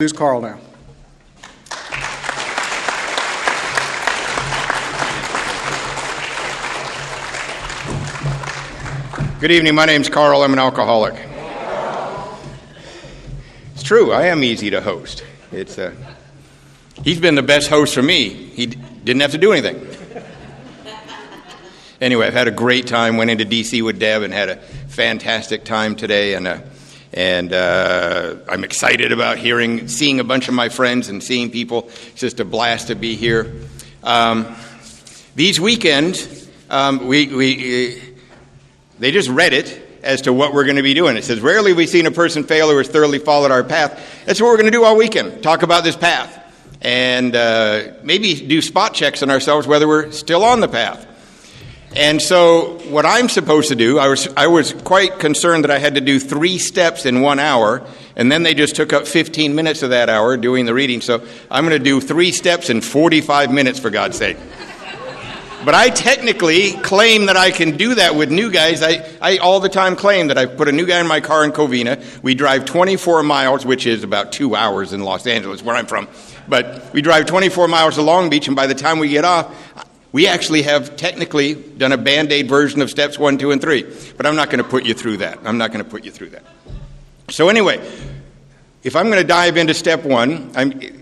Introduce Karl now. Good evening. My name's Karl. I'm an alcoholic. It's true. I am easy to host. He's been the best host for me. He didn't have to do anything. Anyway, I've had a great time. Went into D.C. with Deb and had a fantastic time today. And I'm excited about seeing a bunch of my friends and seeing people. It's just a blast to be here. These weekends, they just read it as to what we're going to be doing. It says, rarely have we seen a person fail who has thoroughly followed our path. That's what we're going to do all weekend, talk about this path. And maybe do spot checks on ourselves whether we're still on the path. And so what I'm supposed to do, I was quite concerned that I had to do 3 steps in 1 hour, and then they just took up 15 minutes of that hour doing the reading. So I'm going to do 3 steps in 45 minutes, for God's sake. But I technically claim that I can do that with new guys. I all the time claim that I put a new guy in my car in Covina. We drive 24 miles, which is about 2 hours in Los Angeles, where I'm from. But we drive 24 miles to Long Beach, and by the time we get off, we actually have technically done a Band-Aid version of steps 1, 2, and 3. But I'm not going to put you through that. So anyway, if I'm going to dive into step 1,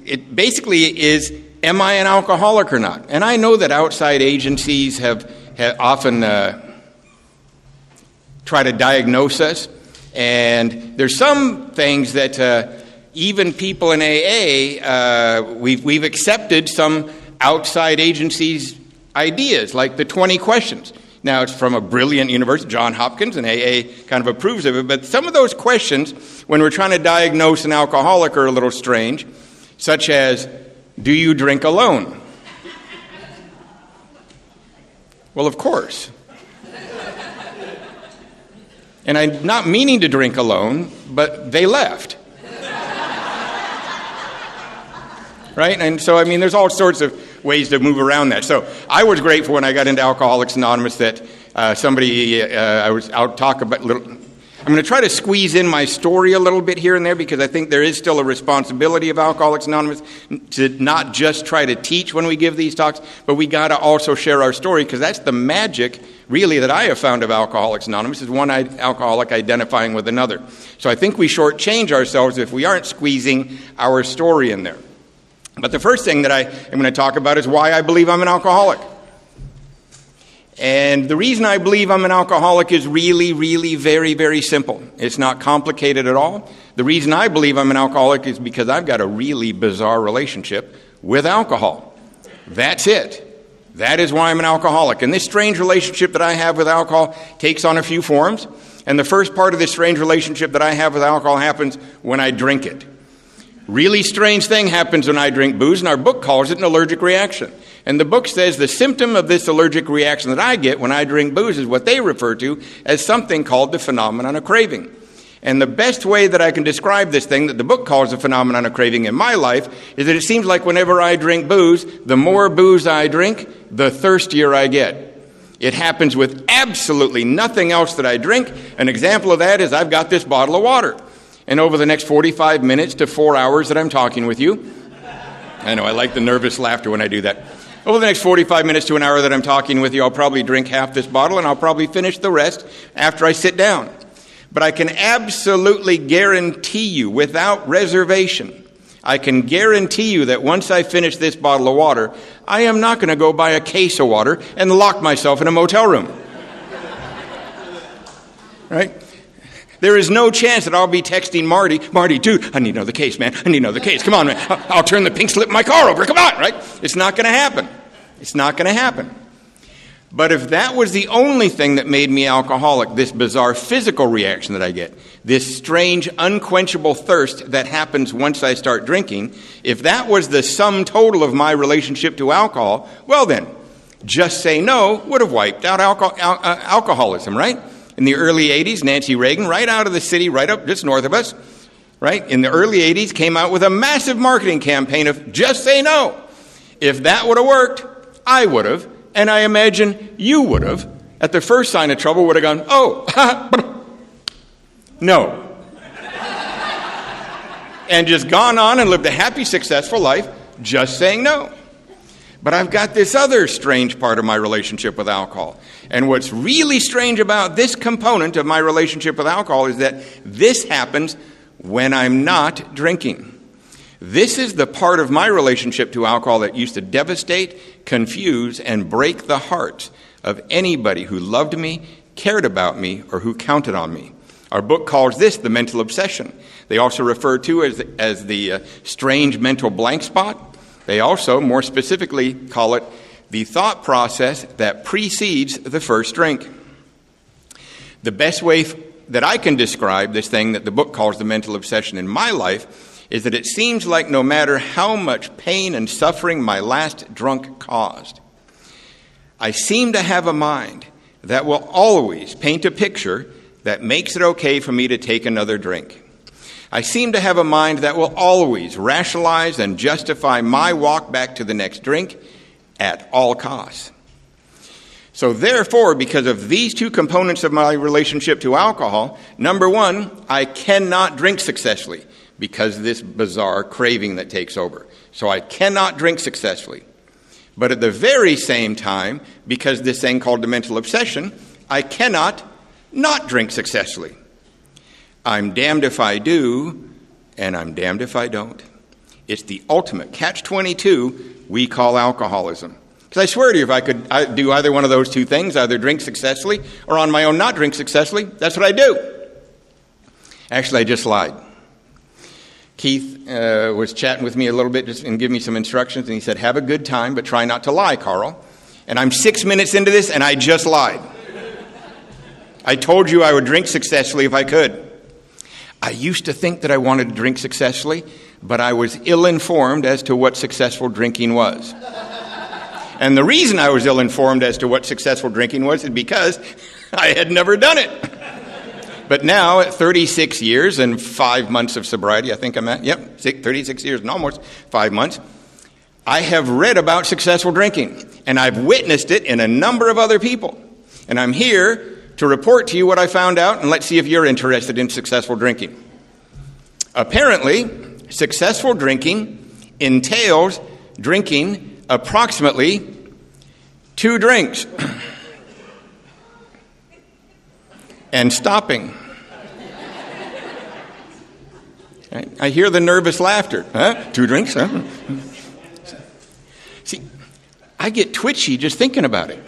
it basically is, am I an alcoholic or not? And I know that outside agencies have often try to diagnose us. And there's some things that even people in AA, we've accepted some outside agencies' ideas, like the 20 questions. Now, it's from a brilliant university, Johns Hopkins, and AA kind of approves of it. But some of those questions, when we're trying to diagnose an alcoholic, are a little strange, such as, do you drink alone? Well, of course. And I'm not meaning to drink alone, but they left. Right? And so, there's all sorts of ways to move around that. So I was grateful when I got into Alcoholics Anonymous that I'm going to try to squeeze in my story a little bit here and there, because I think there is still a responsibility of Alcoholics Anonymous to not just try to teach when we give these talks, but we got to also share our story, because that's the magic, really, that I have found of Alcoholics Anonymous, is one alcoholic identifying with another. So I think we shortchange ourselves if we aren't squeezing our story in there. But the first thing that I am going to talk about is why I believe I'm an alcoholic. And the reason I believe I'm an alcoholic is really, really very, very simple. It's not complicated at all. The reason I believe I'm an alcoholic is because I've got a really bizarre relationship with alcohol. That's it. That is why I'm an alcoholic. And this strange relationship that I have with alcohol takes on a few forms. And the first part of this strange relationship that I have with alcohol happens when I drink it. Really strange thing happens when I drink booze, and our book calls it an allergic reaction. And the book says the symptom of this allergic reaction that I get when I drink booze is what they refer to as something called the phenomenon of craving. And the best way that I can describe this thing that the book calls the phenomenon of craving in my life is that it seems like whenever I drink booze, the more booze I drink, the thirstier I get. It happens with absolutely nothing else that I drink. An example of that is I've got this bottle of water. And over the next 45 minutes to 4 hours that I'm talking with you, I know I like the nervous laughter when I do that. Over the next 45 minutes to an hour that I'm talking with you, I'll probably drink half this bottle, and I'll probably finish the rest after I sit down. But I can absolutely guarantee you, without reservation, I can guarantee you that once I finish this bottle of water, I am not going to go buy a case of water and lock myself in a motel room. Right? There is no chance that I'll be texting Marty, dude, I need another case, man. I need another case. Come on, man. I'll turn the pink slip in my car over. Come on, right? It's not going to happen. It's not going to happen. But if that was the only thing that made me alcoholic, this bizarre physical reaction that I get, this strange, unquenchable thirst that happens once I start drinking, if that was the sum total of my relationship to alcohol, well then, Just Say No would have wiped out alcoholism, right? In the early 80s, Nancy Reagan, right out of the city, right up just north of us, right? In the early 80s, came out with a massive marketing campaign of just say no. If that would have worked, I would have, and I imagine you would have, at the first sign of trouble, would have gone, oh, no. and just gone on and lived a happy, successful life just saying no. But I've got this other strange part of my relationship with alcohol. And what's really strange about this component of my relationship with alcohol is that this happens when I'm not drinking. This is the part of my relationship to alcohol that used to devastate, confuse, and break the hearts of anybody who loved me, cared about me, or who counted on me. Our book calls this the mental obsession. They also refer to as the strange mental blank spot. They also, more specifically, call it the thought process that precedes the first drink. The best way that I can describe this thing that the book calls the mental obsession in my life is that it seems like no matter how much pain and suffering my last drunk caused, I seem to have a mind that will always paint a picture that makes it okay for me to take another drink. I seem to have a mind that will always rationalize and justify my walk back to the next drink at all costs. So therefore, because of these two components of my relationship to alcohol, number one, I cannot drink successfully because of this bizarre craving that takes over. So I cannot drink successfully. But at the very same time, because this thing called the mental obsession, I cannot not drink successfully. I'm damned if I do, and I'm damned if I don't. It's the ultimate catch-22 we call alcoholism. Because I swear to you, if I could do either one of those two things, either drink successfully or on my own not drink successfully, that's what I do. Actually, I just lied. Keith was chatting with me a little bit and giving me some instructions, and he said, have a good time, but try not to lie, Karl. And I'm 6 minutes into this, and I just lied. I told you I would drink successfully if I could. I used to think that I wanted to drink successfully, but I was ill-informed as to what successful drinking was. And the reason I was ill-informed as to what successful drinking was is because I had never done it. But now, at 36 years and 5 months of sobriety, I think I'm at, 36 years and almost 5 months, I have read about successful drinking, and I've witnessed it in a number of other people. And I'm here to report to you what I found out, and let's see if you're interested in successful drinking. Apparently, successful drinking entails drinking approximately 2 drinks and stopping. I hear the nervous laughter. Huh? 2 drinks, huh? See, I get twitchy just thinking about it.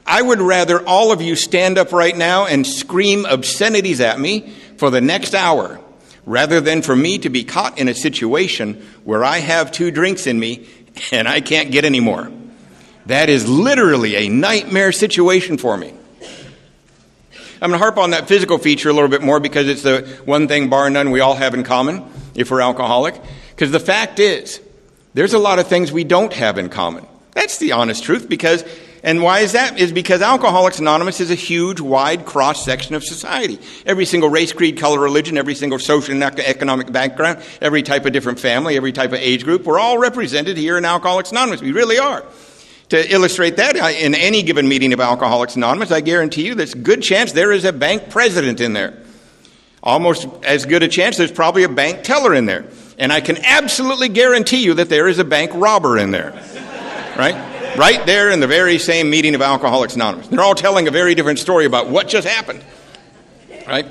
I would rather all of you stand up right now and scream obscenities at me for the next hour, rather than for me to be caught in a situation where I have 2 drinks in me and I can't get any more. That is literally a nightmare situation for me. I'm going to harp on that physical feature a little bit more because it's the one thing, bar none, we all have in common if we're alcoholic. Because the fact is, there's a lot of things we don't have in common. That's the honest truth. And why is that? Is because Alcoholics Anonymous is a huge, wide cross-section of society. Every single race, creed, color, religion, every single social and economic background, every type of different family, every type of age group, we're all represented here in Alcoholics Anonymous. We really are. To illustrate that, in any given meeting of Alcoholics Anonymous, I guarantee you there's a good chance there is a bank president in there. Almost as good a chance there's probably a bank teller in there. And I can absolutely guarantee you that there is a bank robber in there. Right? Right there in the very same meeting of Alcoholics Anonymous. They're all telling a very different story about what just happened. Right?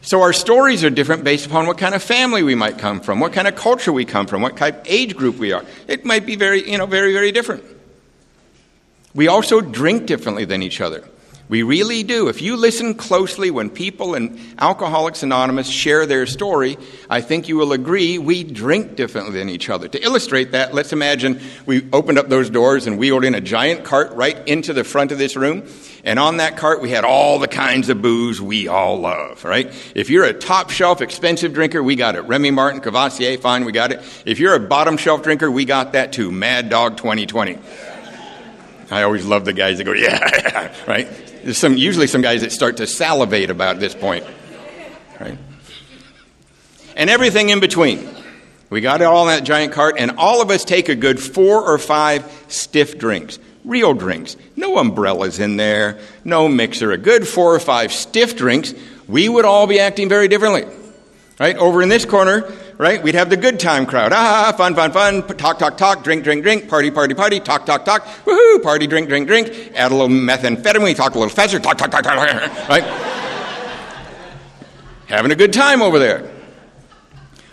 So our stories are different based upon what kind of family we might come from, what kind of culture we come from, what type of age group we are. It might be very, very, very different. We also drink differently than each other. We really do. If you listen closely when people in Alcoholics Anonymous share their story, I think you will agree we drink differently than each other. To illustrate that, let's imagine we opened up those doors and wheeled in a giant cart right into the front of this room. And on that cart, we had all the kinds of booze we all love, right? If you're a top shelf expensive drinker, we got it. Remy Martin, Cavassier, fine, we got it. If you're a bottom shelf drinker, we got that too. Mad Dog 2020. I always love the guys that go, yeah, right? There's usually some guys that start to salivate about this point, right? And everything in between. We got it all in that giant cart, and all of us take a good 4 or 5 stiff drinks, real drinks. No umbrellas in there, no mixer. A good 4 or 5 stiff drinks we would all be acting very differently. Right? Over in this corner, right, we'd have the good time crowd. Fun, fun, fun, talk, talk, talk, drink, drink, drink, party, party, party, talk, talk, talk, woohoo, party, drink, drink, drink, add a little methamphetamine, talk a little faster, talk, talk, talk, talk, right? Having a good time over there.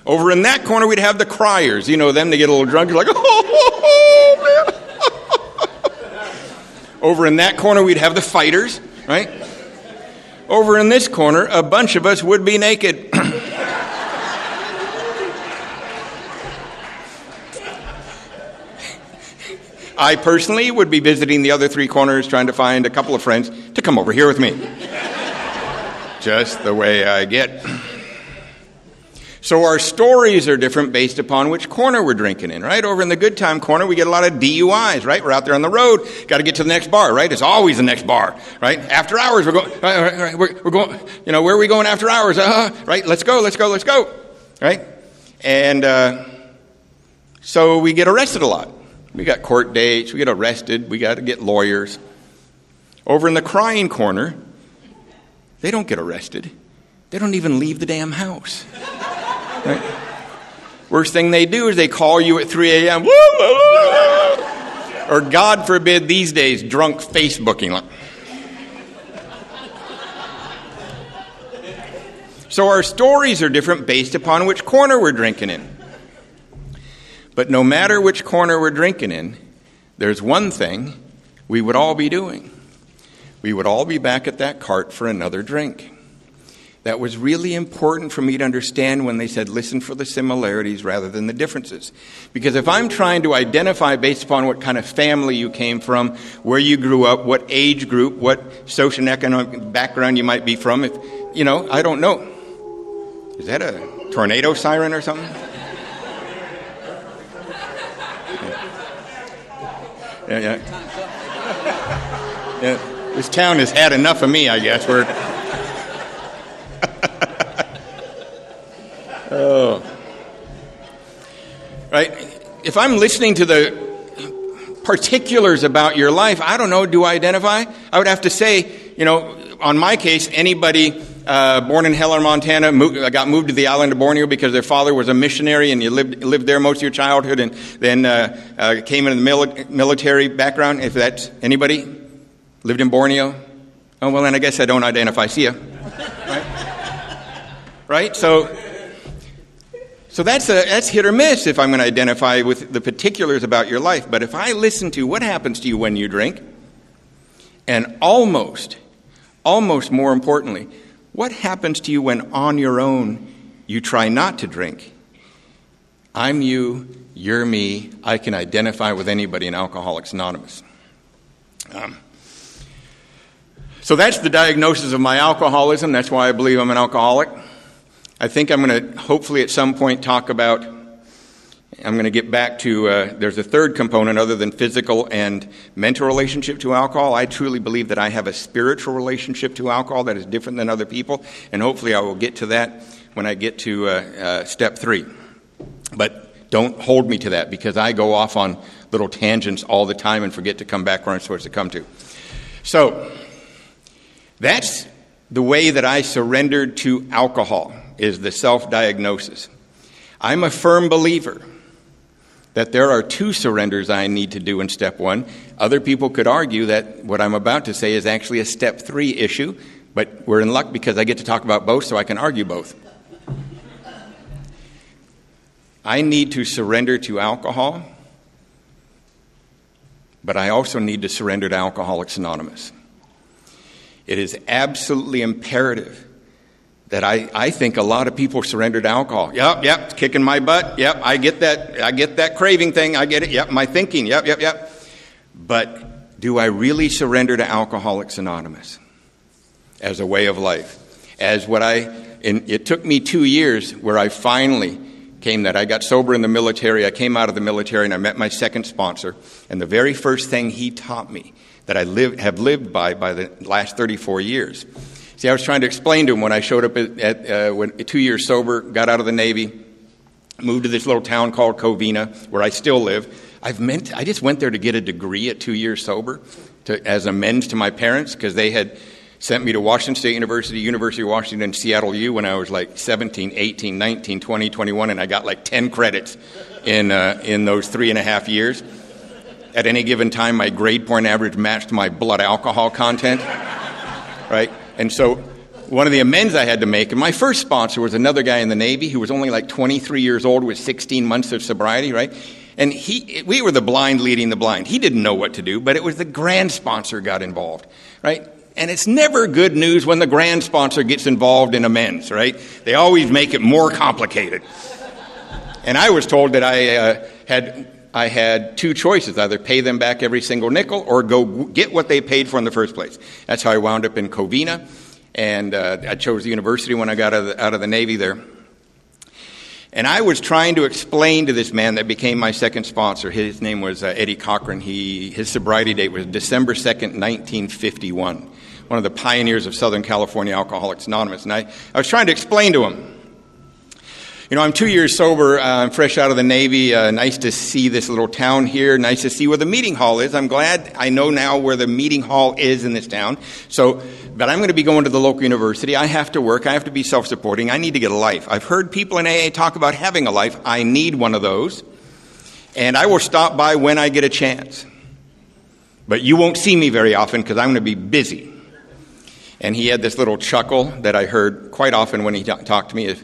Over in that corner, we'd have the criers. You know them, they get a little drunk, you're like, oh, man. Over in that corner, we'd have the fighters, right? Over in this corner, a bunch of us would be naked. I personally would be visiting the other three corners, trying to find a couple of friends to come over here with me. Just the way I get. So our stories are different based upon which corner we're drinking in, right? Over in the good time corner, we get a lot of DUIs, right? We're out there on the road, got to get to the next bar, right? It's always the next bar, right? After hours, we're going, you know, where are we going after hours? Right? Let's go, right? And so we get arrested a lot. We got court dates, we get arrested, we got to get lawyers. Over in the crying corner, they don't get arrested. They don't even leave the damn house. Right? Worst thing they do is they call you at 3 a.m. Or God forbid these days, drunk Facebooking. So our stories are different based upon which corner we're drinking in. But no matter which corner we're drinking in, there's one thing we would all be doing. We would all be back at that cart for another drink. That was really important for me to understand when they said, listen for the similarities rather than the differences. Because if I'm trying to identify based upon what kind of family you came from, where you grew up, what age group, what social and economic background you might be from, if, you know, I don't know. Is that a tornado siren or something? Yeah. This town has had enough of me, I guess. Oh. Right? If I'm listening to the particulars about your life, I don't know, do I identify? I would have to say, you know, on my case, anybody born in Heller, Montana, got moved to the island of Borneo because their father was a missionary and you lived there most of your childhood and then came into the military background, if that's anybody, lived in Borneo. Oh, well, then I guess I don't identify. See ya. Right? So that's hit or miss if I'm going to identify with the particulars about your life. But if I listen to what happens to you when you drink, and almost more importantly, what happens to you when on your own you try not to drink? I'm you, you're me, I can identify with anybody in Alcoholics Anonymous. So that's the diagnosis of my alcoholism. That's why I believe I'm an alcoholic. I think I'm going to hopefully at some point talk about, I'm going to get back to, there's a third component other than physical and mental relationship to alcohol. I truly believe that I have a spiritual relationship to alcohol that is different than other people, and hopefully I will get to that when I get to step 3. But don't hold me to that because I go off on little tangents all the time and forget to come back where I'm supposed to come to. So that's the way that I surrendered to alcohol, is the self-diagnosis. I'm a firm believer that there are 2 surrenders I need to do in step 1. Other people could argue that what I'm about to say is actually a step 3 issue, but we're in luck because I get to talk about both, so I can argue both. I need to surrender to alcohol, but I also need to surrender to Alcoholics Anonymous. It is absolutely imperative that I think a lot of people surrender to alcohol. Yep, it's kicking my butt. Yep, I get that craving thing. I get it. Yep, my thinking. Yep. But do I really surrender to Alcoholics Anonymous as a way of life? It took me 2 years where I finally came that. I got sober in the military. I came out of the military and I met my second sponsor. And the very first thing he taught me that I have lived by the last 34 years. See, I was trying to explain to him when I showed up at 2 years sober, got out of the Navy, moved to this little town called Covina, where I still live. I just went there to get a degree at 2 years sober as amends to my parents because they had sent me to Washington State University, University of Washington, Seattle U when I was like 17, 18, 19, 20, 21, and I got like 10 credits in those 3.5 years. At any given time, my grade point average matched my blood alcohol content, right? And so one of the amends I had to make, and my first sponsor was another guy in the Navy who was only like 23 years old with 16 months of sobriety, right? And we were the blind leading the blind. He didn't know what to do, but it was the grand sponsor got involved, right? And it's never good news when the grand sponsor gets involved in amends, right? They always make it more complicated. And I was told that I had two choices, either pay them back every single nickel or go get what they paid for in the first place. That's how I wound up in Covina, and I chose the university when I got out of the Navy there. And I was trying to explain to this man that became my second sponsor. His name was Eddie Cochran. His sobriety date was December 2nd, 1951. One of the pioneers of Southern California Alcoholics Anonymous. And I was trying to explain to him, you know, I'm 2 years sober. I'm fresh out of the Navy. Nice to see this little town here. Nice to see where the meeting hall is. I'm glad I know now where the meeting hall is in this town. But I'm going to be going to the local university. I have to work. I have to be self-supporting. I need to get a life. I've heard people in AA talk about having a life. I need one of those. And I will stop by when I get a chance. But you won't see me very often because I'm going to be busy. And he had this little chuckle that I heard quite often when he talked to me.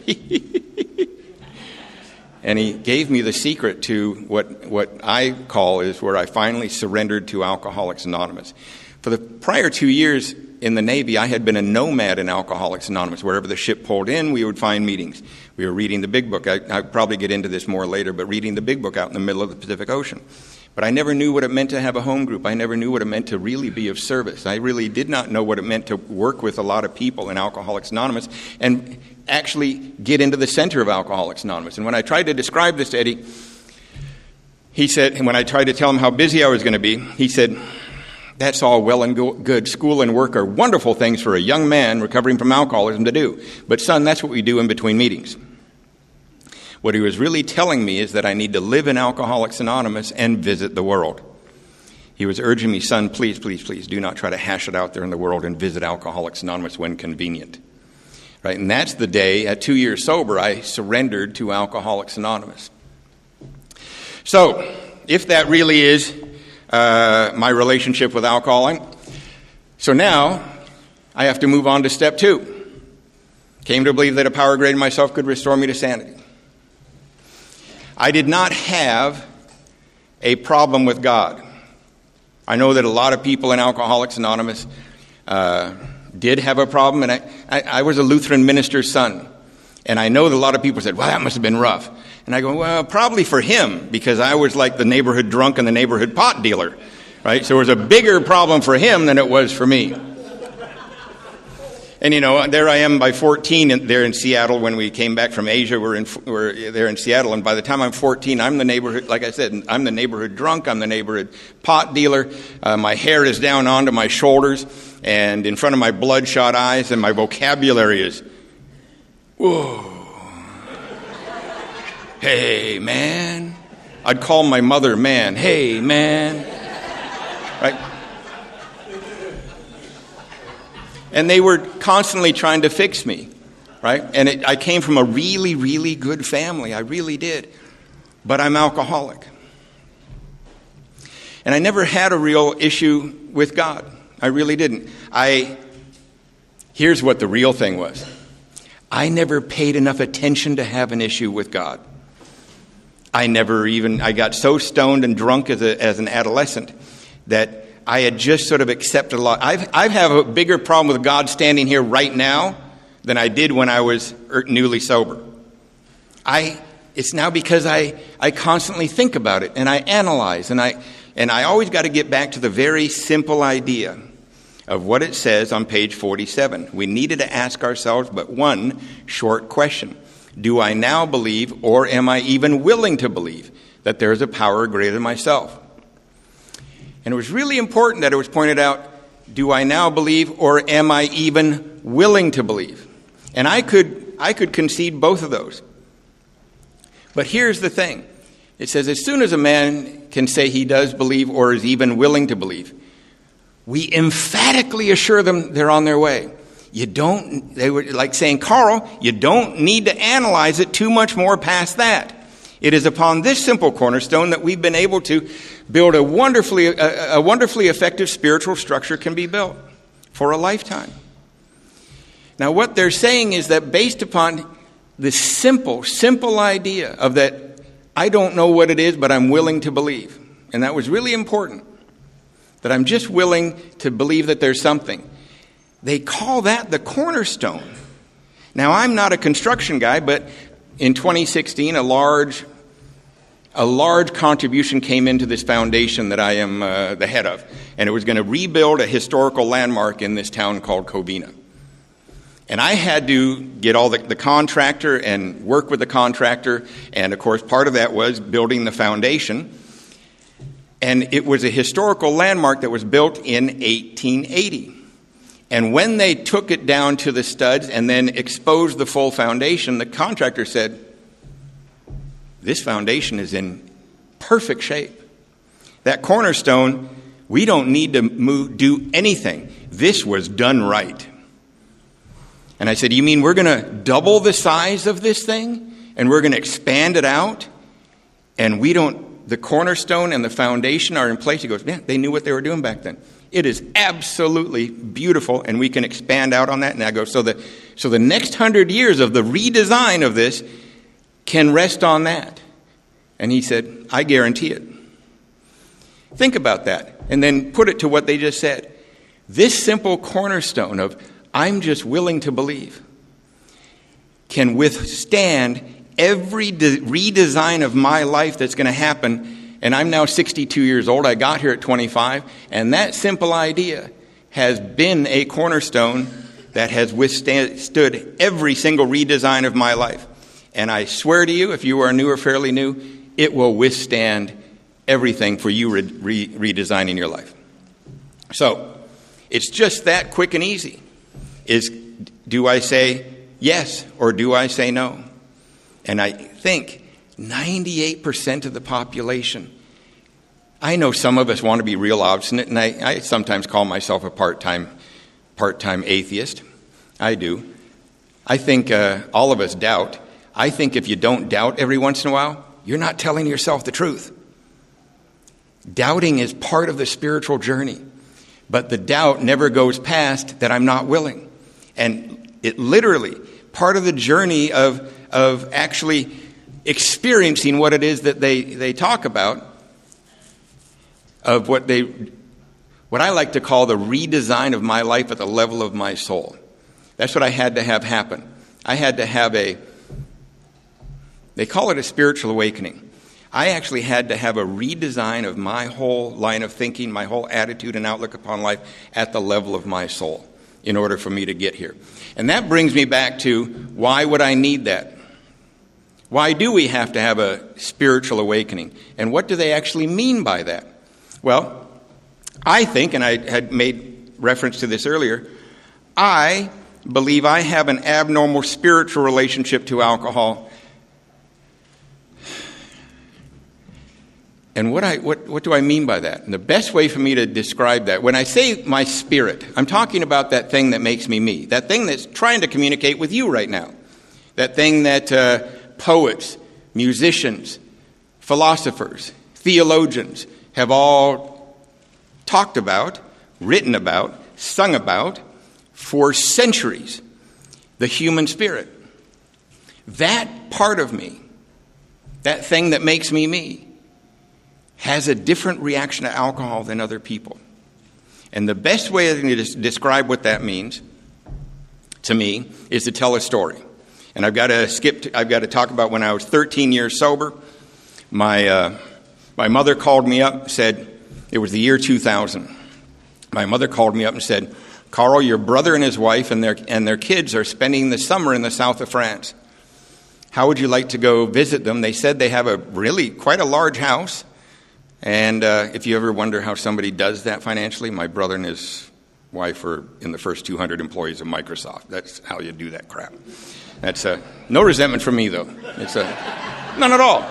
And he gave me the secret to what I call is where I finally surrendered to Alcoholics Anonymous. For the prior 2 years in the Navy, I had been a nomad in Alcoholics Anonymous. Wherever the ship pulled in, we would find meetings. We were reading the Big Book. I'll probably get into this more later, but reading the Big Book out in the middle of the Pacific Ocean. But I never knew what it meant to have a home group. I never knew what it meant to really be of service. I really did not know what it meant to work with a lot of people in Alcoholics Anonymous and actually get into the center of Alcoholics Anonymous. And when I tried to describe this to Eddie, he said, and when I tried to tell him how busy I was going to be, he said, that's all well and good. School and work are wonderful things for a young man recovering from alcoholism to do. But son, that's what we do in between meetings. What he was really telling me is that I need to live in Alcoholics Anonymous and visit the world. He was urging me, son, please, please, please, do not try to hash it out there in the world and visit Alcoholics Anonymous when convenient. Right? And that's the day, at 2 years sober, I surrendered to Alcoholics Anonymous. So, if that really is my relationship with alcohol, so now I have to move on to step 2. Came to believe that a power greater than myself could restore me to sanity. I did not have a problem with God. I know that a lot of people in Alcoholics Anonymous did have a problem, and I was a Lutheran minister's son. And I know that a lot of people said, well, that must have been rough. And I go, well, probably for him, because I was like the neighborhood drunk and the neighborhood pot dealer, right? So it was a bigger problem for him than it was for me. And, you know, there I am by 14 there in Seattle. When we came back from Asia, we're there in Seattle. And by the time I'm 14, I'm the neighborhood, like I said, I'm the neighborhood drunk. I'm the neighborhood pot dealer. My hair is down onto my shoulders and in front of my bloodshot eyes, and my vocabulary is, whoa. Hey, man. I'd call my mother, man. Hey, man. Right? And they were constantly trying to fix me, right? And I came from a really, really good family. I really did. But I'm alcoholic. And I never had a real issue with God. I really didn't. Here's what the real thing was. I never paid enough attention to have an issue with God. I got so stoned and drunk as an adolescent that I had just sort of accepted a lot. I have a bigger problem with God standing here right now than I did when I was newly sober. It's now because I constantly think about it and I analyze and I always got to get back to the very simple idea of what it says on page 47. We needed to ask ourselves but one short question. Do I now believe, or am I even willing to believe, that there is a power greater than myself? And it was really important that it was pointed out, do I now believe, or am I even willing to believe? And I could concede both of those. But here's the thing. It says, as soon as a man can say he does believe or is even willing to believe, we emphatically assure them they're on their way. They were like saying, Karl, you don't need to analyze it too much more past that. It is upon this simple cornerstone that we've been able to build a wonderfully effective spiritual structure can be built for a lifetime. Now, what they're saying is that based upon the simple idea of that, I don't know what it is, but I'm willing to believe. And that was really important, that I'm just willing to believe that there's something. They call that the cornerstone. Now, I'm not a construction guy, but in 2016, a large contribution came into this foundation that I am the head of. And it was going to rebuild a historical landmark in this town called Covina. And I had to get all the contractor and work with the contractor. And, of course, part of that was building the foundation. And it was a historical landmark that was built in 1880. And when they took it down to the studs and then exposed the full foundation, the contractor said, this foundation is in perfect shape. That cornerstone, we don't need to do anything. This was done right. And I said, you mean we're going to double the size of this thing? And we're going to expand it out? And the cornerstone and the foundation are in place? He goes, yeah, they knew what they were doing back then. It is absolutely beautiful, and we can expand out on that. And I go, so the next 100 years of the redesign of this can rest on that. And he said, I guarantee it. Think about that, and then put it to what they just said. This simple cornerstone of I'm just willing to believe can withstand every redesign of my life that's going to happen. And I'm now 62 years old. I got here at 25. And that simple idea has been a cornerstone that has withstood every single redesign of my life. And I swear to you, if you are new or fairly new, it will withstand everything for you redesigning your life. So it's just that quick and easy. Do I say yes or do I say no? And I think 98% of the population, I know some of us want to be real obstinate, and I sometimes call myself a part-time atheist. I do. I think all of us doubt. I think if you don't doubt every once in a while, you're not telling yourself the truth. Doubting is part of the spiritual journey, but the doubt never goes past that I'm not willing. And it literally, part of the journey of actually experiencing what it is that they talk about, of what I like to call the redesign of my life at the level of my soul. That's what I had to have happen. I had to have they call it a spiritual awakening. I actually had to have a redesign of my whole line of thinking, my whole attitude and outlook upon life at the level of my soul in order for me to get here. And that brings me back to, why would I need that? Why do we have to have a spiritual awakening? And what do they actually mean by that? Well, I think, and I had made reference to this earlier, I believe I have an abnormal spiritual relationship to alcohol. And what do I mean by that? And the best way for me to describe that, when I say my spirit, I'm talking about that thing that makes me me, that thing that's trying to communicate with you right now, that thing that poets, musicians, philosophers, theologians have all talked about, written about, sung about for centuries, the human spirit. That part of me, that thing that makes me me, has a different reaction to alcohol than other people. And the best way to describe what that means to me is to tell a story. And I've got to talk about when I was 13 years sober. My mother called me up, said, it was the year 2000. My mother called me up and said, Karl, your brother and his wife and their kids are spending the summer in the south of France. How would you like to go visit them? They said they have quite a large house. And if you ever wonder how somebody does that financially, my brother and his wife are in the first 200 employees of Microsoft. That's how you do that crap. That's no resentment from me, though. It's none at all.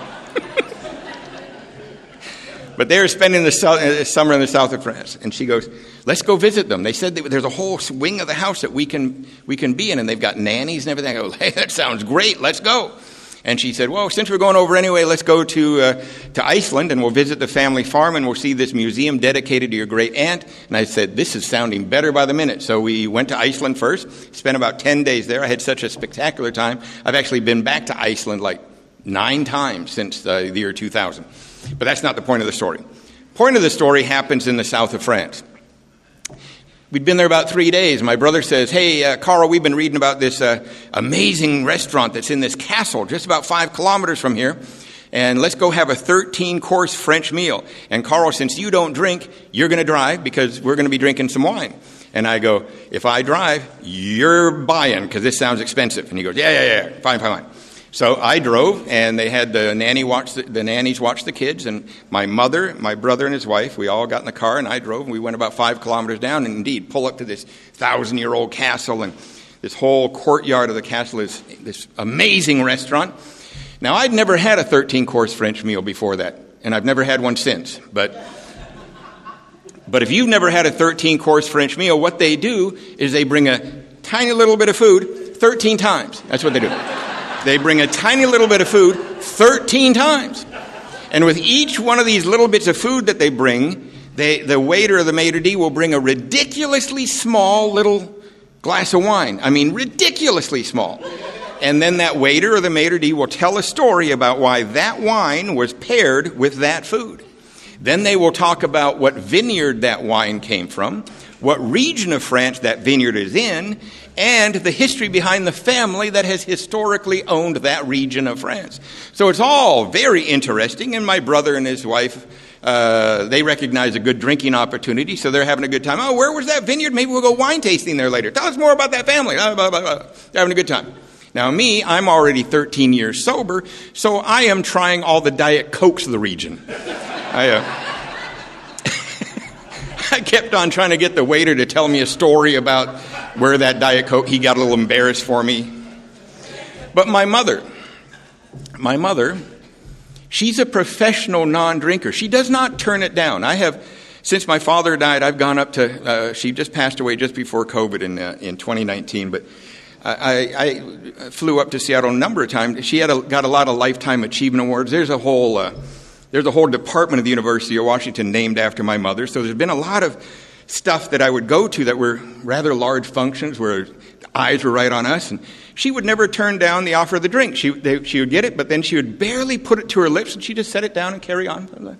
But they were spending the summer in the south of France. And she goes, let's go visit them. They said there's a whole wing of the house that we can be in, and they've got nannies and everything. I go, hey, that sounds great. Let's go. And she said, well, since we're going over anyway, let's go to Iceland, and we'll visit the family farm, and we'll see this museum dedicated to your great aunt. And I said, this is sounding better by the minute. So we went to Iceland first, spent about 10 days there. I had such a spectacular time. I've actually been back to Iceland like 9 times since the year 2000. But that's not the point of the story. Point of the story happens in the south of France. We'd been there about 3 days. My brother says, hey, Carl, we've been reading about this amazing restaurant that's in this castle just about 5 kilometers from here. And let's go have a 13-course French meal. And Carl, since you don't drink, you're going to drive because we're going to be drinking some wine. And I go, if I drive, you're buying because this sounds expensive. And he goes, yeah, fine. So I drove, and they had the nannies watch the kids, and my mother, my brother, and his wife, we all got in the car, and I drove, and we went about 5 kilometers down, and indeed pull up to this 1,000-year-old castle, and this whole courtyard of the castle is this amazing restaurant. Now, I'd never had a 13-course French meal before that, and I've never had one since, but if you've never had a 13-course French meal, what they do is they bring a tiny little bit of food 13 times. That's what they do. They bring a tiny little bit of food 13 times. And with each one of these little bits of food that they bring, the waiter or the maitre d' will bring a ridiculously small little glass of wine. I mean, ridiculously small. And then that waiter or the maitre d' will tell a story about why that wine was paired with that food. Then they will talk about what vineyard that wine came from, what region of France that vineyard is in, and the history behind the family that has historically owned that region of France. So it's all very interesting, and my brother and his wife, they recognize a good drinking opportunity, so they're having a good time. Oh, where was that vineyard? Maybe we'll go wine tasting there later. Tell us more about that family. Blah, blah, blah, blah. They're having a good time. Now me, I'm already 13 years sober, so I am trying all the Diet Cokes of the region. I kept on trying to get the waiter to tell me a story about where that Diet Coke, he got a little embarrassed for me. But my mother, she's a professional non-drinker. She does not turn it down. Since my father died, I've gone up to, she just passed away just before COVID in 2019, but I flew up to Seattle a number of times. She got a lot of Lifetime Achievement Awards. There's a whole department of the University of Washington named after my mother. So there's been a lot of stuff that I would go to that were rather large functions where eyes were right on us. And she would never turn down the offer of the drink. She would get it, but then she would barely put it to her lips, and she'd just set it down and carry on.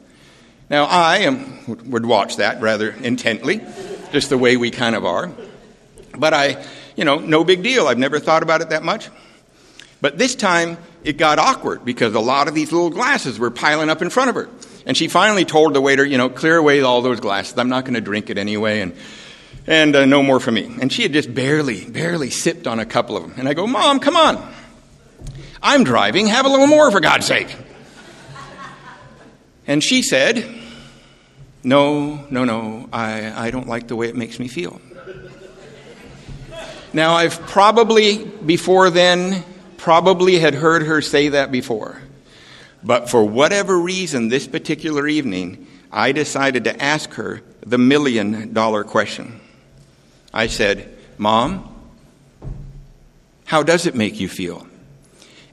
Now, would watch that rather intently, just the way we kind of are. But no big deal. I've never thought about it that much. But this time, it got awkward because a lot of these little glasses were piling up in front of her. And she finally told the waiter, clear away all those glasses. I'm not going to drink it anyway, and no more for me. And she had just barely sipped on a couple of them. And I go, Mom, come on. I'm driving. Have a little more, for God's sake. And she said, No, I don't like the way it makes me feel. Now, I've before then had heard her say that before. But for whatever reason, this particular evening, I decided to ask her the $1 million question. I said, Mom, how does it make you feel?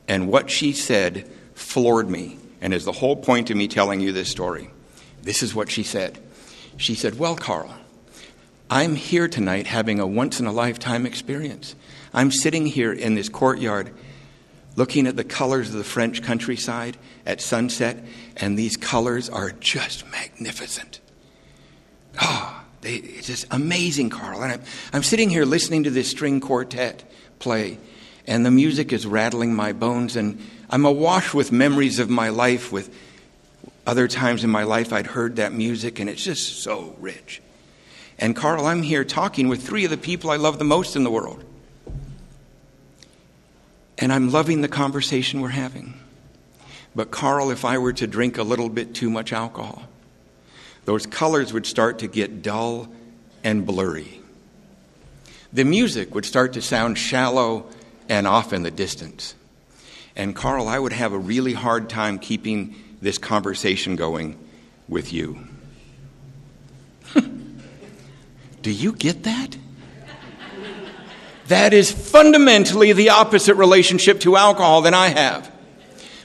And what she said floored me, and is the whole point of me telling you this story. This is what she said. She said, well, Carl, I'm here tonight having a once-in-a-lifetime experience. I'm sitting here in this courtyard looking at the colors of the French countryside at sunset, and these colors are just magnificent. It's just amazing, Carl. And I'm sitting here listening to this string quartet play, and the music is rattling my bones, and I'm awash with memories of my life, with other times in my life I'd heard that music, and it's just so rich. And Carl, I'm here talking with 3 of the people I love the most in the world. And I'm loving the conversation we're having. But Carl, if I were to drink a little bit too much alcohol, those colors would start to get dull and blurry. The music would start to sound shallow and off in the distance. And Carl, I would have a really hard time keeping this conversation going with you. Do you get that? That is fundamentally the opposite relationship to alcohol than I have.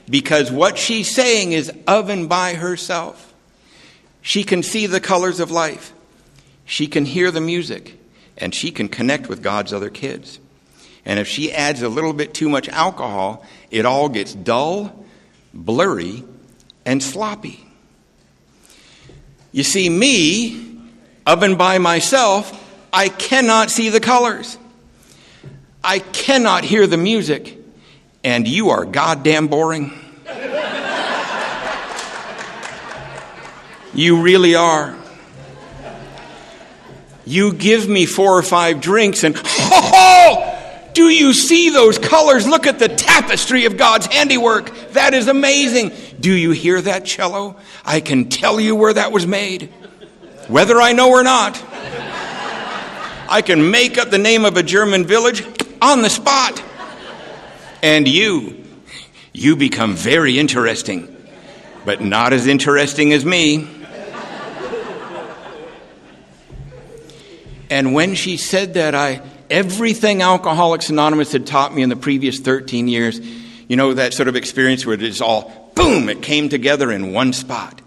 Because what she's saying is of and by herself. She can see the colors of life. She can hear the music. And she can connect with God's other kids. And if she adds a little bit too much alcohol, it all gets dull, blurry, and sloppy. You see, me, of and by myself, I cannot see the colors. I cannot hear the music. And you are goddamn boring. You really are. You give me 4 or 5 drinks and, do you see those colors? Look at the tapestry of God's handiwork. That is amazing. Do you hear that cello? I can tell you where that was made, whether I know or not. I can make up the name of a German village on the spot. And you become very interesting, but not as interesting as me. And when she said that, everything Alcoholics Anonymous had taught me in the previous 13 years, you know, that sort of experience where it's all, boom, it came together in one spot.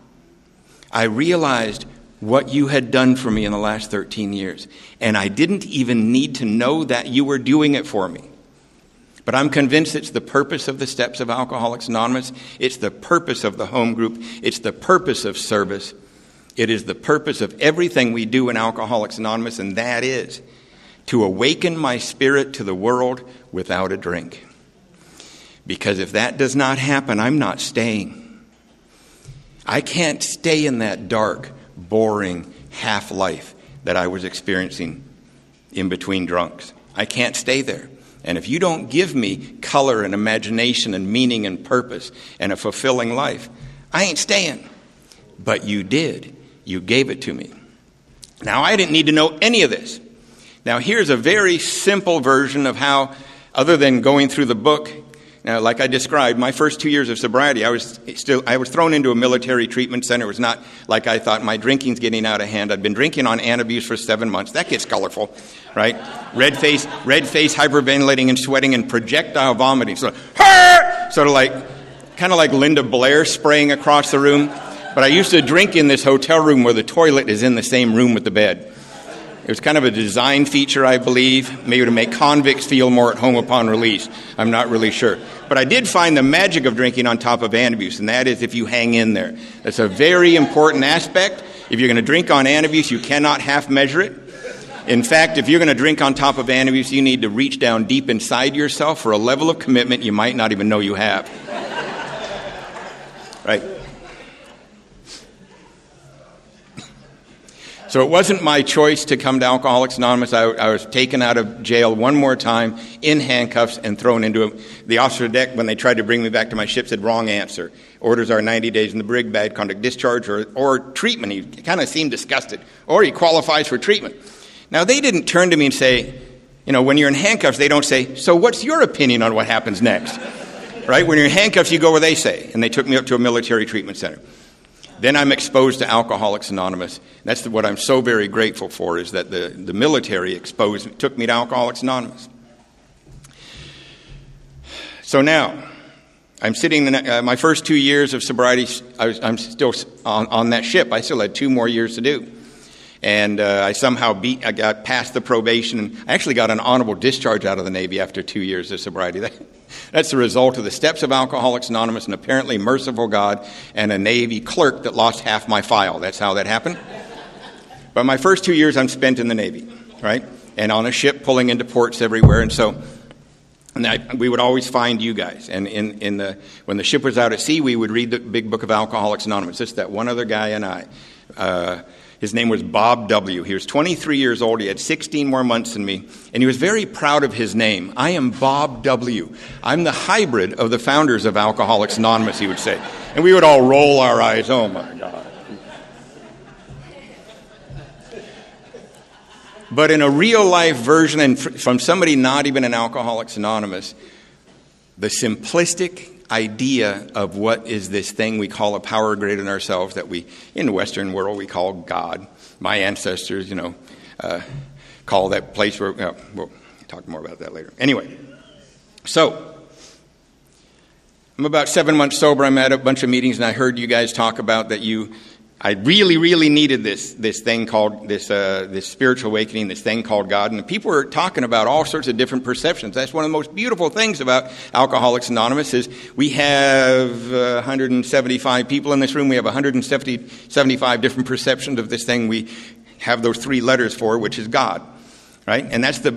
I realized what you had done for me in the last 13 years. And I didn't even need to know that you were doing it for me. But I'm convinced it's the purpose of the steps of Alcoholics Anonymous. It's the purpose of the home group. It's the purpose of service. It is the purpose of everything we do in Alcoholics Anonymous, and that is to awaken my spirit to the world without a drink. Because if that does not happen, I'm not staying. I can't stay in that dark, boring half-life that I was experiencing in between drunks. I can't stay there. And if you don't give me color and imagination and meaning and purpose and a fulfilling life, I ain't staying. But you did. You gave it to me. Now, I didn't need to know any of this. Now, here's a very simple version of how, other than going through the book, now, like I described, my first 2 years of sobriety, I was thrown into a military treatment center. It was not like I thought my drinking's getting out of hand. I'd been drinking on antabuse for 7 months. That gets colorful, right? Red face, hyperventilating and sweating and projectile vomiting. So, sort of like, kind of like Linda Blair spraying across the room. But I used to drink in this hotel room where the toilet is in the same room with the bed. It was kind of a design feature, I believe, maybe to make convicts feel more at home upon release. I'm not really sure. But I did find the magic of drinking on top of antabuse, and that is if you hang in there. That's a very important aspect. If you're going to drink on antabuse, you cannot half measure it. In fact, if you're going to drink on top of antabuse, you need to reach down deep inside yourself for a level of commitment you might not even know you have. Right? So it wasn't my choice to come to Alcoholics Anonymous. I was taken out of jail one more time in handcuffs and thrown into the officer deck. When they tried to bring me back to my ship, said, wrong answer. Orders are 90 days in the brig, bad conduct discharge, or treatment. He kind of seemed disgusted. Or he qualifies for treatment. Now, they didn't turn to me and say, you know, when you're in handcuffs, they don't say, so what's your opinion on what happens next? Right? When you're in handcuffs, you go where they say. And they took me up to a military treatment center. Then I'm exposed to Alcoholics Anonymous. That's what I'm so very grateful for, is that the military took me to Alcoholics Anonymous. So now, I'm sitting in my first 2 years of sobriety. I'm still on that ship. I still had 2 more years to do. And I got past the probation. And I actually got an honorable discharge out of the Navy after 2 years of sobriety. That's the result of the steps of Alcoholics Anonymous, an apparently merciful God, and a Navy clerk that lost half my file. That's how that happened. But my first 2 years I'm spent in the Navy, right? And on a ship pulling into ports everywhere. And so we would always find you guys. And when the ship was out at sea, we would read the big book of Alcoholics Anonymous. Just that one other guy and I. His name was Bob W. He was 23 years old. He had 16 more months than me. And he was very proud of his name. I am Bob W. I'm the hybrid of the founders of Alcoholics Anonymous, he would say. And we would all roll our eyes. Oh, my God. But in a real-life version, and from somebody not even in Alcoholics Anonymous, the simplistic, idea of what is this thing we call a power greater than ourselves that we, in the Western world, we call God. My ancestors, call that place where, we'll talk more about that later. Anyway, so I'm about 7 months sober. I'm at a bunch of meetings, and I heard you guys talk about that I really, really needed this thing called, this spiritual awakening, this thing called God. And people were talking about all sorts of different perceptions. That's one of the most beautiful things about Alcoholics Anonymous is we have 175 people in this room. We have 175 different perceptions of this thing we have those 3 letters for, which is God, right? And that's the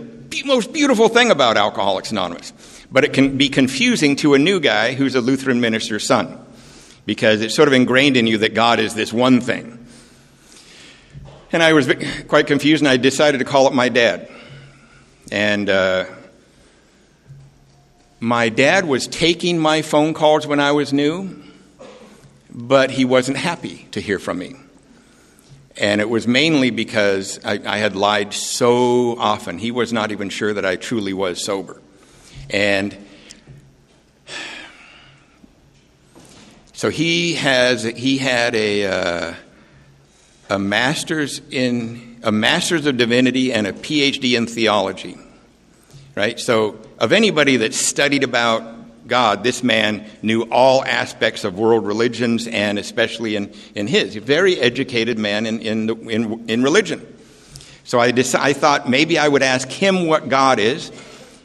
most beautiful thing about Alcoholics Anonymous. But it can be confusing to a new guy who's a Lutheran minister's son, because it's sort of ingrained in you that God is this one thing. And I was quite confused, and I decided to call up my dad. And my dad was taking my phone calls when I was new, but he wasn't happy to hear from me. And it was mainly because I had lied so often. He was not even sure that I truly was sober. And so he had a master's of divinity and a PhD in theology, right? So of anybody that studied about God, this man knew all aspects of world religions, and especially in his. A very educated man in religion. So I thought maybe I would ask him what God is,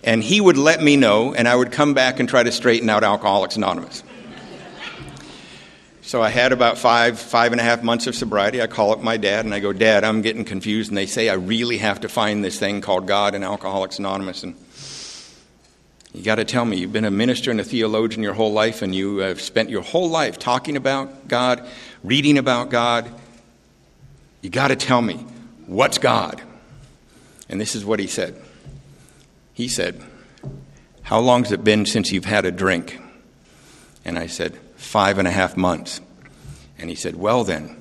and he would let me know, and I would come back and try to straighten out Alcoholics Anonymous. So I had about 5.5 months of sobriety. I call up my dad and I go, Dad, I'm getting confused. And they say I really have to find this thing called God in Alcoholics Anonymous. And you got to tell me, you've been a minister and a theologian your whole life, and you have spent your whole life talking about God, reading about God. You got to tell me, what's God? And this is what he said. He said, how long has it been since you've had a drink? And I said, 5.5 months. And he said, well then,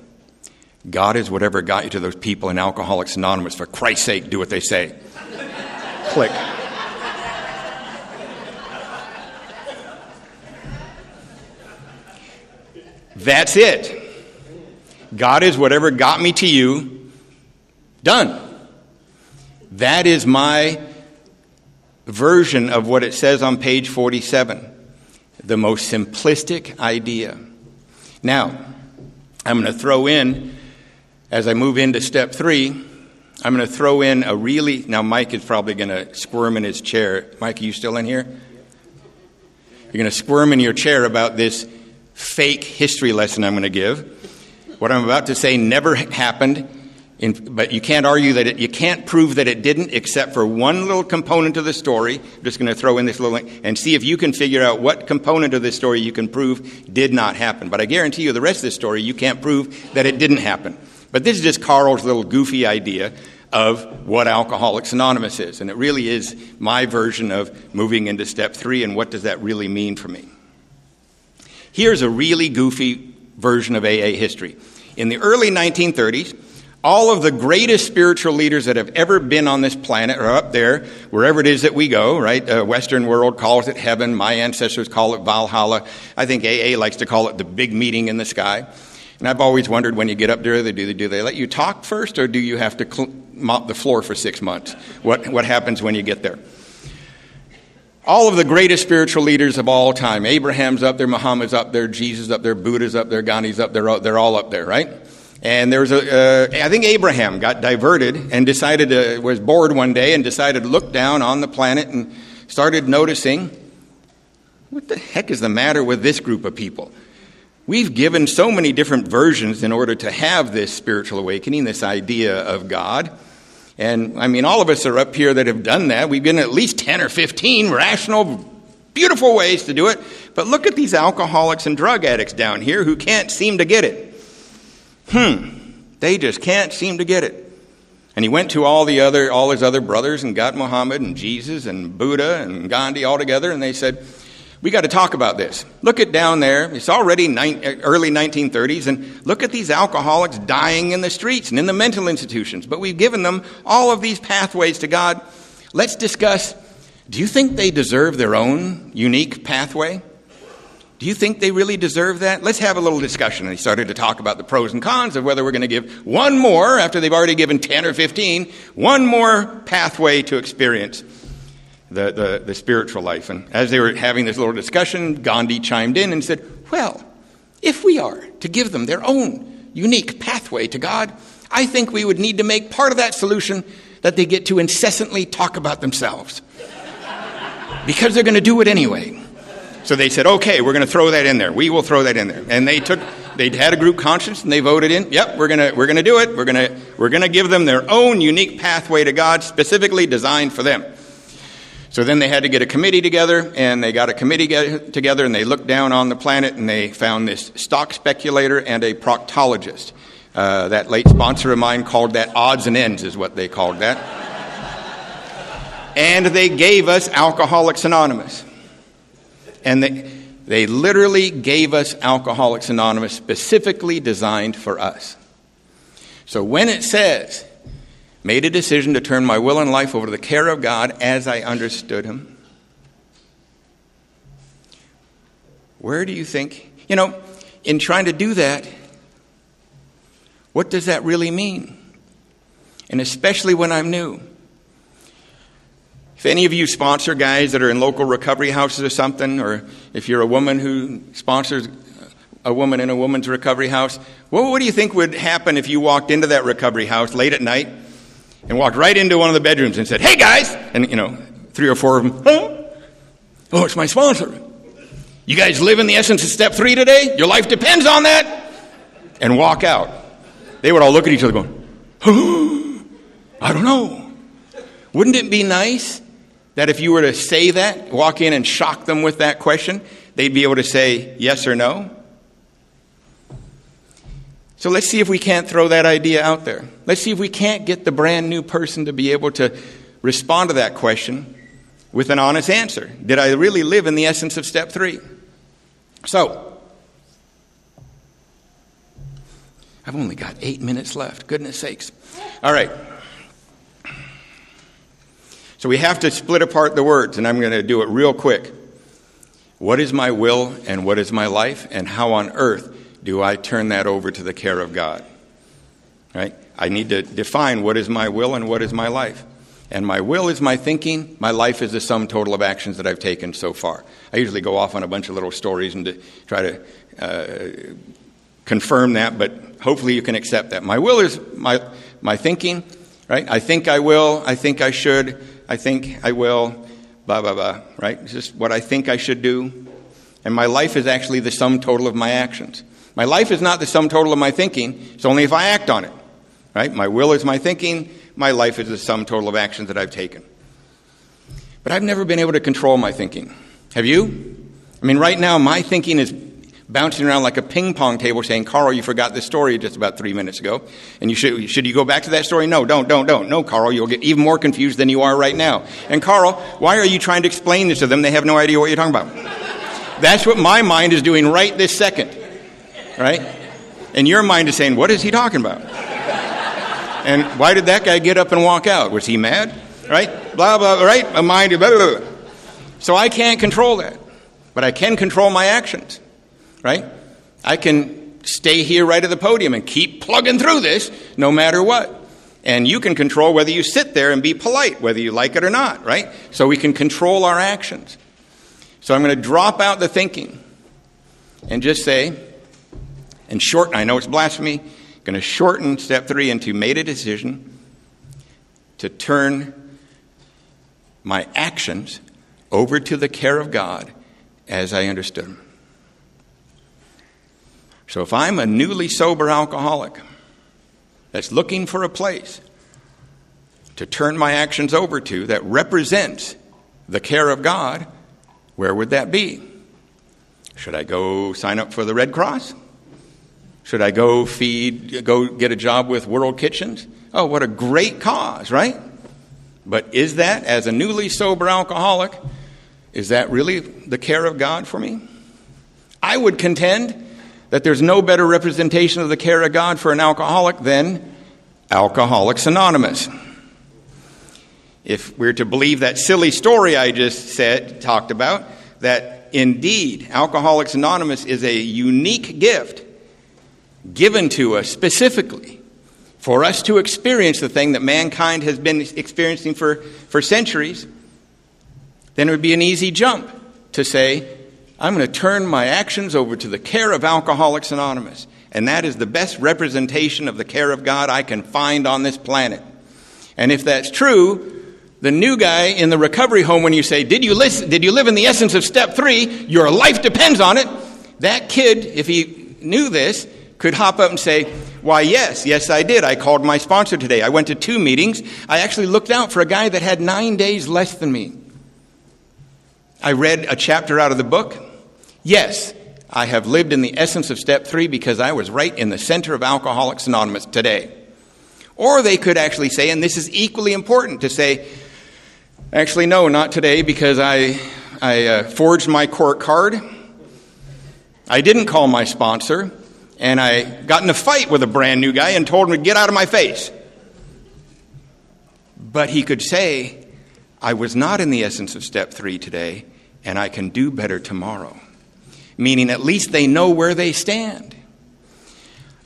God is whatever got you to those people in Alcoholics Anonymous. For Christ's sake, do what they say. Click. That's it. God is whatever got me to you. Done. That is my version of what it says on page 47. The most simplistic idea. Now, I'm going to throw in, as I move into step 3, I'm going to throw in a really, now Mike is probably going to squirm in his chair. Mike, are you still in here? You're going to squirm in your chair about this fake history lesson I'm going to give. What I'm about to say never happened, but you can't argue that you can't prove that it didn't, except for one little component of the story. I'm just going to throw in this little and see if you can figure out what component of this story you can prove did not happen. But I guarantee you the rest of the story you can't prove that it didn't happen. But this is just Karl's little goofy idea of what Alcoholics Anonymous is. And it really is my version of moving into step 3 and what does that really mean for me. Here's a really goofy version of AA history. In the early 1930s, all of the greatest spiritual leaders that have ever been on this planet are up there, wherever it is that we go, right? Western world calls it heaven. My ancestors call it Valhalla. I think AA likes to call it the big meeting in the sky. And I've always wondered, when you get up there, do they let you talk first, or do you have to mop the floor for 6 months? What happens when you get there? All of the greatest spiritual leaders of all time. Abraham's up there, Muhammad's up there, Jesus up there, Buddha's up there, Gandhi's up there. They're all up there, right? And there was I think Abraham got diverted and was bored one day and decided to look down on the planet and started noticing, what the heck is the matter with this group of people? We've given so many different versions in order to have this spiritual awakening, this idea of God. And I mean, all of us are up here that have done that. We've given at least 10 or 15 rational, beautiful ways to do it. But look at these alcoholics and drug addicts down here who can't seem to get it. They just can't seem to get it. And he went to all his other brothers and got Muhammad and Jesus and Buddha and Gandhi all together, and they said, we got to talk about this. Look at down there. It's already early 1930s, and look at these alcoholics dying in the streets and in the mental institutions. But we've given them all of these pathways to God. Let's discuss, do you think they deserve their own unique pathway? Do you think they really deserve that? Let's have a little discussion. And they started to talk about the pros and cons of whether we're going to give one more, after they've already given 10 or 15, one more pathway to experience the spiritual life. And as they were having this little discussion, Gandhi chimed in and said, well, if we are to give them their own unique pathway to God, I think we would need to make part of that solution that they get to incessantly talk about themselves. Because they're going to do it anyway. So they said, okay, we're going to throw that in there. We will throw that in there. And they'd had a group conscience and they voted in, yep, we're going to do it. We're going to give them their own unique pathway to God, specifically designed for them. So then they had to get a committee together, and they got a committee together, and they looked down on the planet, and they found this stock speculator and a proctologist. That late sponsor of mine called that odds and ends, is what they called that. And they gave us Alcoholics Anonymous. And they literally gave us Alcoholics Anonymous, specifically designed for us. So when it says, made a decision to turn my will and life over to the care of God as I understood him, where do you think, in trying to do that, what does that really mean? And especially when I'm new. If any of you sponsor guys that are in local recovery houses or something, or if you're a woman who sponsors a woman in a woman's recovery house, what do you think would happen if you walked into that recovery house late at night and walked right into one of the bedrooms and said, hey guys, and 3 or 4 of them, huh? Oh, it's my sponsor. You guys live in the essence of step 3 today? Your life depends on that? And walk out. They would all look at each other going, oh, I don't know. Wouldn't it be nice that if you were to say that, walk in and shock them with that question, they'd be able to say yes or no? So let's see if we can't throw that idea out there. Let's see if we can't get the brand new person to be able to respond to that question with an honest answer. Did I really live in the essence of step 3? So, I've only got 8 minutes left. Goodness sakes. All right. So we have to split apart the words, and I'm going to do it real quick. What is my will and what is my life, and how on earth do I turn that over to the care of God? Right? I need to define what is my will and what is my life. And my will is my thinking. My life is the sum total of actions that I've taken so far. I usually go off on a bunch of little stories and to try to confirm that, but hopefully you can accept that. My will is my thinking, right? I think I will, I think I should, I think I will, blah, blah, blah, right? It's just what I think I should do. And my life is actually the sum total of my actions. My life is not the sum total of my thinking. It's only if I act on it, right? My will is my thinking. My life is the sum total of actions that I've taken. But I've never been able to control my thinking. Have you? I mean, right now, my thinking is bouncing around like a ping pong table saying, Carl, you forgot this story just about 3 minutes ago. And should you go back to that story? No, don't. No, Carl, you'll get even more confused than you are right now. And Carl, why are you trying to explain this to them? They have no idea what you're talking about. That's what my mind is doing right this second. Right? And your mind is saying, what is he talking about? And why did that guy get up and walk out? Was he mad? Right? Blah, blah, right? A mind, blah, blah, blah. So I can't control that. But I can control my actions. Right? I can stay here right at the podium and keep plugging through this no matter what. And you can control whether you sit there and be polite, whether you like it or not, right? So we can control our actions. So I'm going to drop out the thinking and just say, and shorten, I know it's blasphemy, going to shorten step 3 into made a decision to turn my actions over to the care of God as I understood them. So if I'm a newly sober alcoholic that's looking for a place to turn my actions over to that represents the care of God, where would that be? Should I go sign up for the Red Cross? Should I go get a job with World Kitchens? Oh, what a great cause, right? But is that, as a newly sober alcoholic, is that really the care of God for me? I would contend that there's no better representation of the care of God for an alcoholic than Alcoholics Anonymous. If we're to believe that silly story I just talked about, that indeed Alcoholics Anonymous is a unique gift given to us specifically for us to experience the thing that mankind has been experiencing for centuries, then it would be an easy jump to say, I'm going to turn my actions over to the care of Alcoholics Anonymous. And that is the best representation of the care of God I can find on this planet. And if that's true, the new guy in the recovery home, when you say, did you live in the essence of step 3? Your life depends on it. That kid, if he knew this, could hop up and say, why, yes, I did. I called my sponsor today. I went to 2 meetings. I actually looked out for a guy that had 9 days less than me. I read a chapter out of the book. Yes, I have lived in the essence of step 3 because I was right in the center of Alcoholics Anonymous today. Or they could actually say, and this is equally important, to say, actually, no, not today because I forged my court card. I didn't call my sponsor. And I got in a fight with a brand new guy and told him to get out of my face. But he could say, I was not in the essence of step 3 today, and I can do better tomorrow. Meaning at least they know where they stand.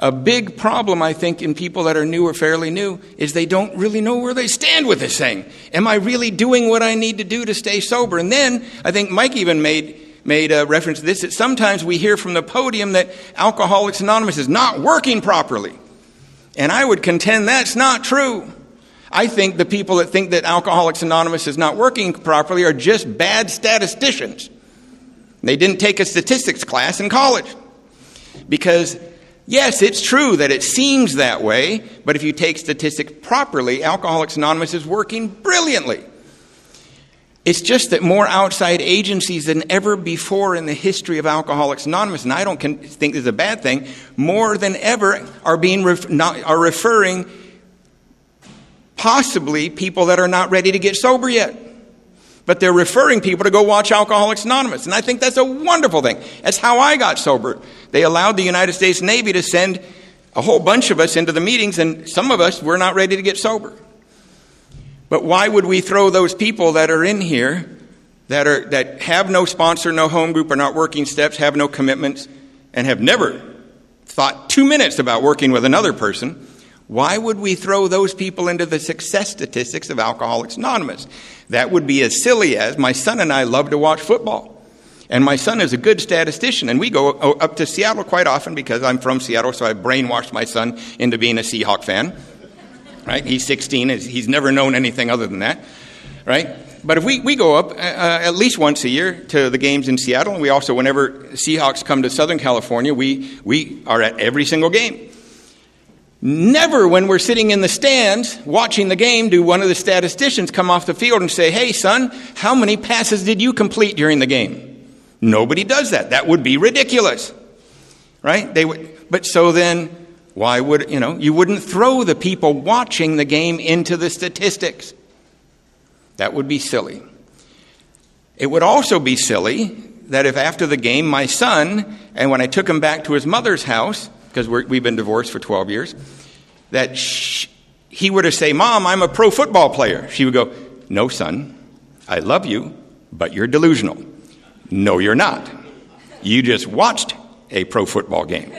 A big problem, I think, in people that are new or fairly new is they don't really know where they stand with this thing. Am I really doing what I need to do to stay sober? And then I think Mike even made a reference to this, that sometimes we hear from the podium that Alcoholics Anonymous is not working properly. And I would contend that's not true. I think the people that think that Alcoholics Anonymous is not working properly are just bad statisticians. They didn't take a statistics class in college. Because, yes, it's true that it seems that way, but if you take statistics properly, Alcoholics Anonymous is working brilliantly. It's just that more outside agencies than ever before in the history of Alcoholics Anonymous, and I don't think this is a bad thing, more than ever are referring possibly people that are not ready to get sober yet. But they're referring people to go watch Alcoholics Anonymous. And I think that's a wonderful thing. That's how I got sober. They allowed the United States Navy to send a whole bunch of us into the meetings, and some of us were not ready to get sober. But why would we throw those people that are in here that have no sponsor, no home group, are not working steps, have no commitments, and have never thought 2 minutes about working with another person? Why would we throw those people into the success statistics of Alcoholics Anonymous? That would be as silly as my son and I love to watch football. And my son is a good statistician, and we go up to Seattle quite often because I'm from Seattle, so I brainwashed my son into being a Seahawk fan. Right? He's 16. He's never known anything other than that. Right? But if we go up at least once a year to the games in Seattle, and we also, whenever Seahawks come to Southern California, we are at every single game. Never when we're sitting in the stands watching the game do one of the statisticians come off the field and say, hey, son, how many passes did you complete during the game? Nobody does that. That would be ridiculous. Right? But so then, why would, you wouldn't throw the people watching the game into the statistics. That would be silly. It would also be silly that if after the game my son, and when I took him back to his mother's house, because we've been divorced for 12 years, that he were to say, Mom, I'm a pro football player. She would go, no, son, I love you, but you're delusional. No, you're not. You just watched a pro football game.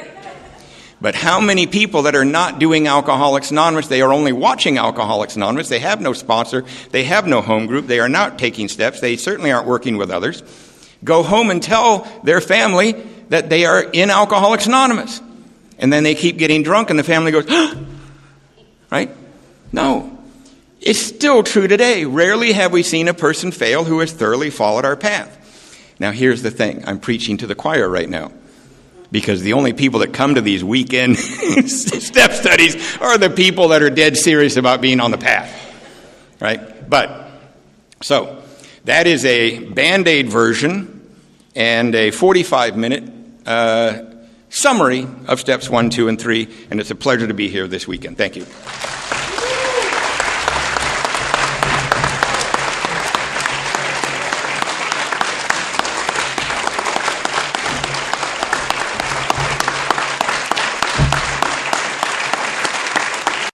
But how many people that are not doing Alcoholics Anonymous, they are only watching Alcoholics Anonymous, they have no sponsor, they have no home group, they are not taking steps, they certainly aren't working with others, go home and tell their family that they are in Alcoholics Anonymous. And then they keep getting drunk and the family goes, right? No. It's still true today. Rarely have we seen a person fail who has thoroughly followed our path. Now here's the thing. I'm preaching to the choir right now. Because the only people that come to these weekend step studies are the people that are dead serious about being on the path. Right? But, so, that is a Band-Aid version and a 45-minute summary of steps 1, 2, and 3. And it's a pleasure to be here this weekend. Thank you.